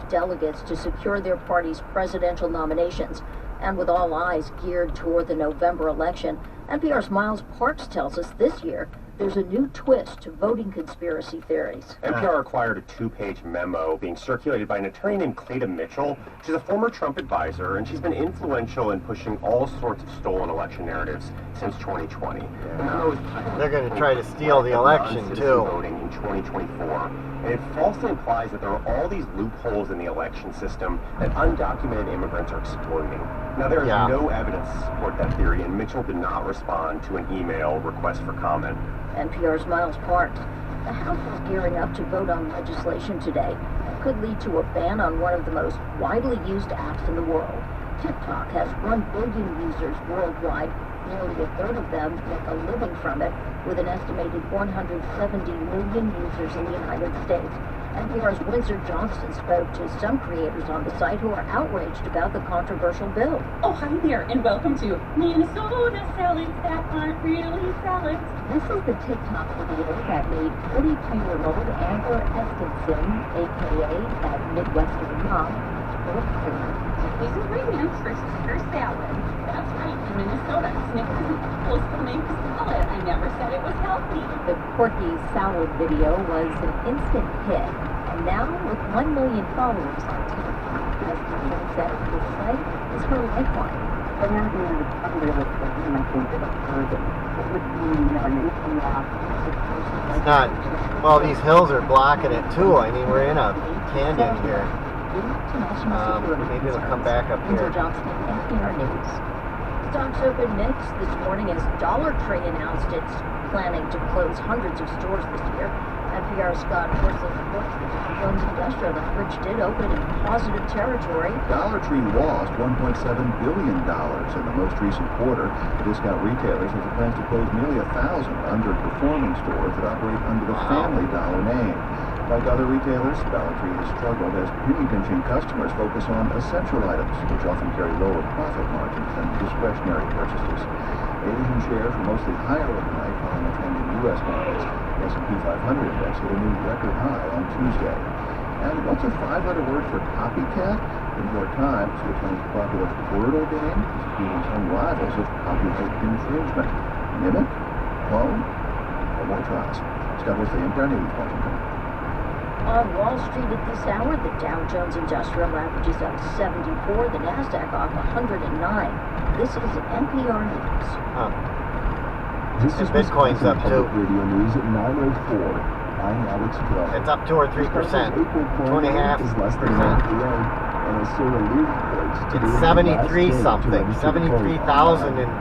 delegates to secure their party's presidential nominations. And with all eyes geared toward the November election, NPR's Miles Parks tells us this year there's a new twist to voting conspiracy theories. NPR acquired a two-page memo being circulated by an attorney named Cleta Mitchell. She's a former Trump advisor, and she's been influential in pushing all sorts of stolen election narratives since 2020. They're going to try to steal the election, too. Voting in 2024. And it falsely implies that there are all these loopholes in the election system that undocumented immigrants are exploiting. Now, there is no evidence to support that theory, and Mitchell did not respond to an email request for comment. NPR's Miles Parks. The House is gearing up to vote on legislation today that could lead to a ban on one of the most widely used apps in the world. TikTok has 1 billion users worldwide. Nearly a third of them make a living from it, with an estimated 170 million users in the United States. NPR's Windsor Johnston spoke to some creators on the site who are outraged about the controversial bill. Oh, hi there, and welcome to Minnesota salads that aren't really salads. This is the TikTok video that made 42-year-old Amber Eskinson, a.k.a. that Midwestern mom, This is my name for sister salad. That's right, in Minnesota, Snickers is supposed to make salad. I never said it was healthy. The quirky salad video was an instant hit, and now with 1 million followers on TikTok, Eskinson says the site is her lifeline. It's not. Well, these hills are blocking it too. I mean, we're in a canyon here. Maybe it'll come back up here. Stocks open mixed this morning as Dollar Tree announced it's planning to close hundreds of stores this year. NPR's Scott Horsley reports that Dow Jones Industrial Average did open in positive territory. Dollar Tree lost $1.7 billion in the most recent quarter. The discount retailer says it plans to close nearly 1,000 underperforming stores that operate under the Family Dollar name. Like other retailers, Dollar Tree has struggled as penny-pinching customers focus on essential items, which often carry lower profit margins than discretionary purchases. Asian shares were mostly higher overnight following a trend in U.S. markets. The S&P 500 index hit a new record high on Tuesday. And what's a 500 word for copycat? In New York Times, which owns the popular Wordle game, is accusing some rivals of copyright infringement. Mimic? Clone? Or more tries. Scott Horsley, NPR News, Washington. On Wall Street at this hour, the Dow Jones Industrial Average is up 74, the Nasdaq off 109. This is NPR News. This is Bitcoin's up too. Radio News at 9:04. I'm Alex Trump. It's up 2 or 3%. 2.5%. It's 73 something. 73,000 and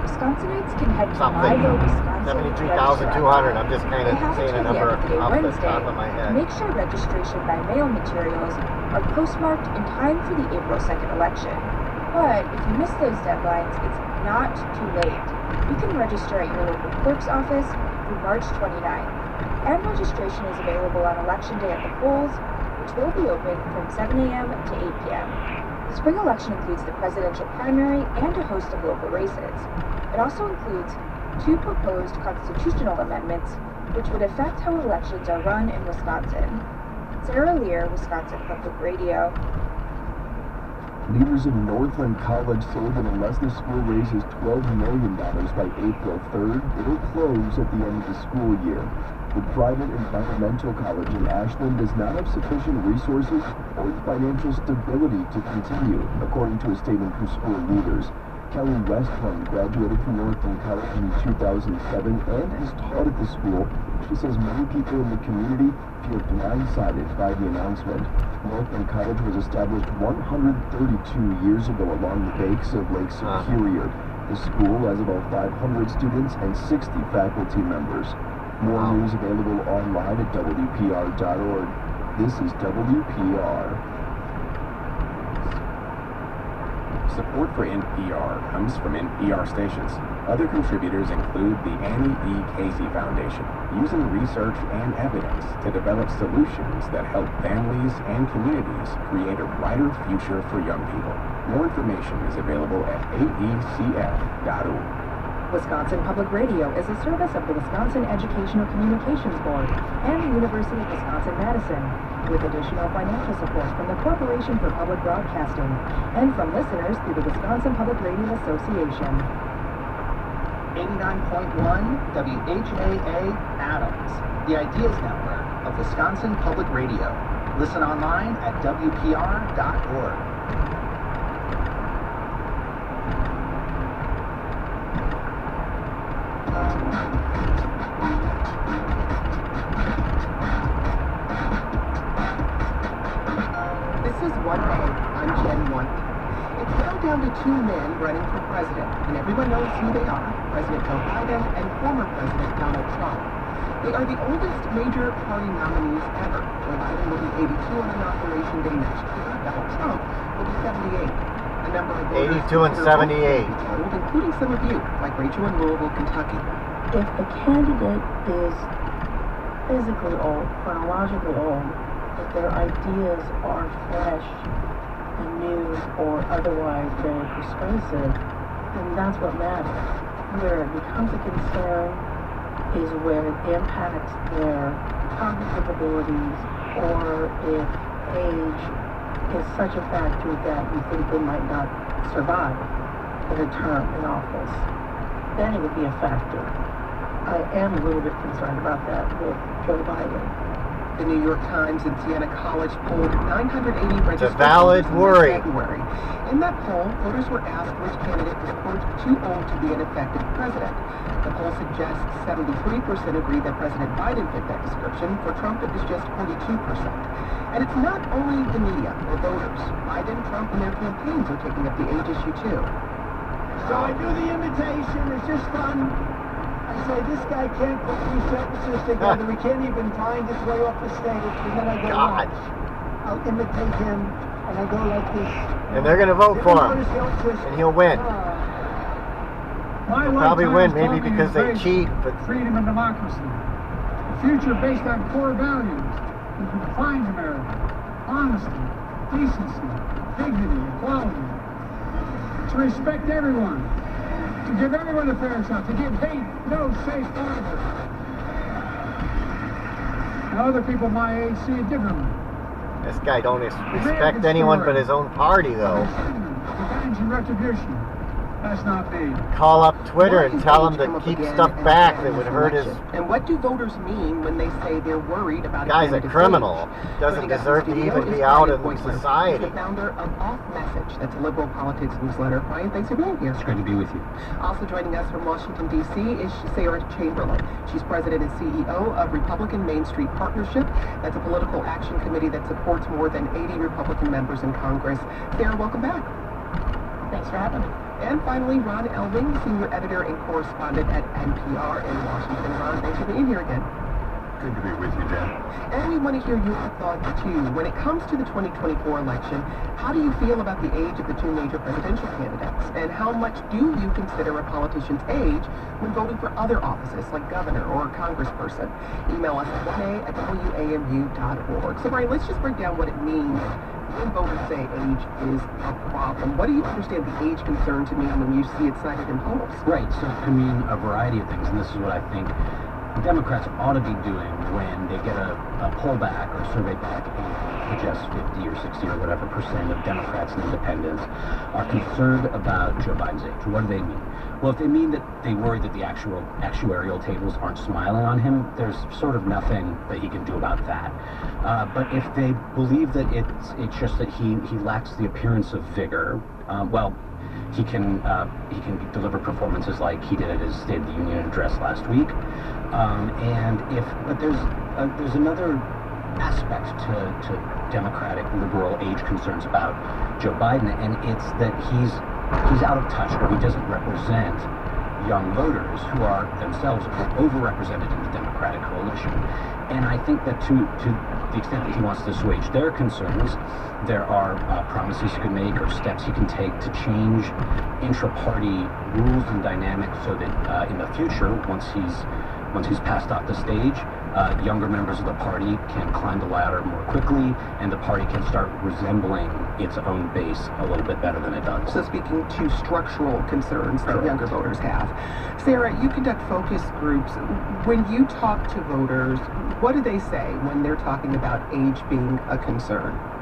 Wisconsinites can head to something. Wisconsin. 73,200. I'm just kind of saying a number off the top of my head. Make sure registration by mail materials are postmarked in time for the April 2nd election. But if you miss those deadlines, it's not too late. You can register at your local clerk's office through March 29th. And registration is available on Election Day at the polls, which will be open from 7 a.m. to 8 p.m. The spring election includes the presidential primary and a host of local races. It also includes 2 proposed constitutional amendments, which would affect how elections are run in Wisconsin. Sarah Lear, Wisconsin Public Radio. Leaders of Northland College say that unless the school raises $12 million by April 3rd, it'll close at the end of the school year. The private environmental college in Ashland does not have sufficient resources or financial stability to continue, according to a statement from school leaders. Kelly Westland graduated from Northland College in 2007 and has taught at the school. She says many people in the community feel blindsided by the announcement. Northland College was established 132 years ago along the banks of Lake Superior. The school has about 500 students and 60 faculty members. More news available online at WPR.org. This is WPR. Support for NPR comes from NPR stations. Other contributors include the Annie E. Casey Foundation, using research and evidence to develop solutions that help families and communities create a brighter future for young people. More information is available at aecf.org. Wisconsin Public Radio is a service of the Wisconsin Educational Communications Board and the University of Wisconsin-Madison, with additional financial support from the Corporation for Public Broadcasting and from listeners through the Wisconsin Public Radio Association. 89.1 WHAA Adams, the Ideas Network of Wisconsin Public Radio. Listen online at WPR.org. This is One Day. I'm Jen One. It's now down to two men running for president, and everyone knows who they are, President Joe Biden and former President Donald Trump. They are the oldest major party nominees ever. Joe Biden will be 82 on Inauguration Day next year. Donald Trump will be 78. A number of 82 and 78. Including some of you, like Rachel in Louisville, Kentucky. If a candidate is physically old, chronologically old, if their ideas are fresh and new or otherwise very persuasive, then that's what matters. Where it becomes a concern is where it impacts their cognitive abilities, or if age is such a factor that you think they might not survive their term in office. Then it would be a factor. I am a little bit concerned about that with Joe Biden. The New York Times and Siena College polled 980 registered It's a valid voters worry. in February. In that poll, voters were asked which candidate was, quote, too old to be an effective president. The poll suggests 73% agree that President Biden fit that description. For Trump, it was just 42%. And it's not only the media or voters. Biden, Trump, and their campaigns are taking up the age issue, too. So I do the imitation. It's just fun. I say, this guy can't put three sentences together. He can't even find his way off the stage. And then I go, God. I'll imitate him. And I go like this. And they're going to vote for him. And he'll win. My He'll probably win, maybe talking because they is cheat. But freedom and democracy. A future based on core values that defines America. Honesty, decency, dignity, equality. To respect everyone. To give everyone a fair shot. To give hate no safe harbor. Now other people my age see it differently. this guy don't respect anyone but his own party, though. Revenge and retribution. That's not me. Call up Twitter and tell him to keep stuff back that would hurt his... And what do voters mean when they say they're worried about Guy's a criminal. Doesn't deserve to even be out in society. The founder of Off Message, that's a liberal politics newsletter. Brian, thanks for being here. It's great to be with you. Also joining us from Washington, D.C. is Sarah Chamberlain. She's president and CEO of Republican Main Street Partnership. That's a political action committee that supports more than 80 Republican members in Congress. Sarah, welcome back. Thanks for having me. And finally, Ron Elving, senior editor and correspondent at NPR in Washington. Ron, thanks for being here again. Good to be with you, Jen. And we want to hear your thoughts, too. When it comes to the 2024 election, how do you feel about the age of the two major presidential candidates? And how much do you consider a politician's age when voting for other offices, like governor or congressperson? Email us at 1a@wamu.org. So, Brian, let's just break down what it means when voters say age is a problem. What do you understand the age concern to mean when you see it cited in polls? Right, so it can mean a variety of things, and this is what I think Democrats ought to be doing when they get a poll back or a survey back and suggests 50 or 60 or whatever % of Democrats and independents are concerned about Joe Biden's age. What do they mean? Well, if they mean that they worry that the actual actuarial tables aren't smiling on him, there's sort of nothing that he can do about that. But if they believe that it's just that he lacks the appearance of vigor, well, he can deliver performances like he did at his State of the Union address last week. But there's another aspect to Democratic liberal age concerns about Joe Biden, and it's that he's out of touch, or he doesn't represent young voters who are themselves overrepresented in the Democratic coalition. And I think that to the extent that he wants to assuage their concerns, there are promises he could make or steps he can take to change intra-party rules and dynamics so that in the future, once he's passed off the stage, younger members of the party can climb the ladder more quickly, and the party can start resembling its own base a little bit better than it does. So speaking to structural concerns that Correct. younger voters have. Sarah, you conduct focus groups. When you talk to voters, what do they say when they're talking about age being a concern?